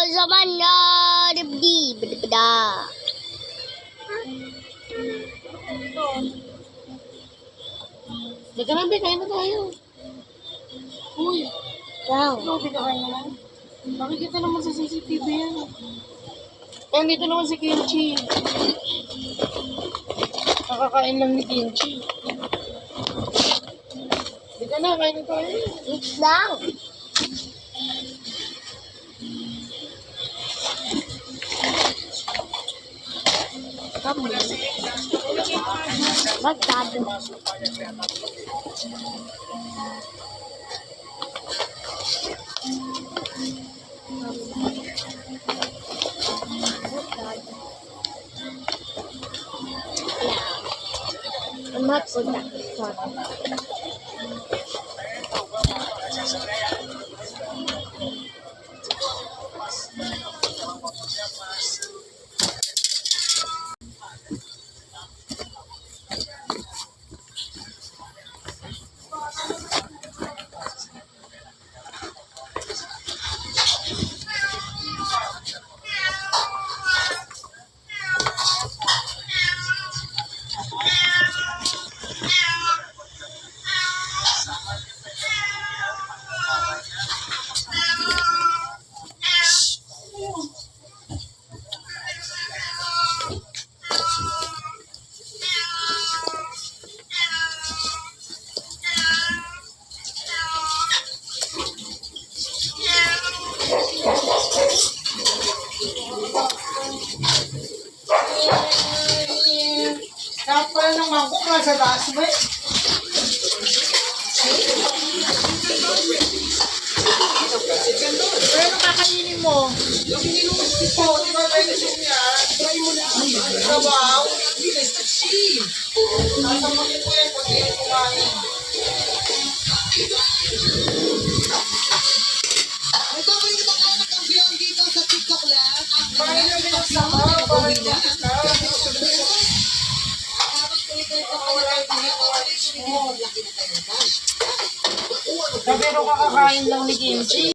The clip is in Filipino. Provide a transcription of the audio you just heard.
Zaman na dibdib. Bida. Teka lang, Be, kain na tayo. Uy, Wow. Be, kain na lang. Nakikita naman sa CCTV yan. Eh, dito naman si Kimchi. Nakakain lang ni Kimchi. Teka na, kain na tayo. Eat lang. Come on. Magdado. I'm not good at this one. Dapat pala ng mangkok nasa taas mo eh. Pero ano kakainin mo? Yung niluwas ko, di ba tayo gusto niya? Try mo na. Trabaho. Nasa mo po yan pag hindi kumain. Nagbabalita ka na kampiyon dito sa TikTok Live. Ang Paano mga yung kampiyon binasama? na Paano nag-uwi yung na. binasama? Tapos tuloy-tuloy pa pala tayo dito. Maglaki na tayo ng cash. Pero kakakain lang ni Kimchi.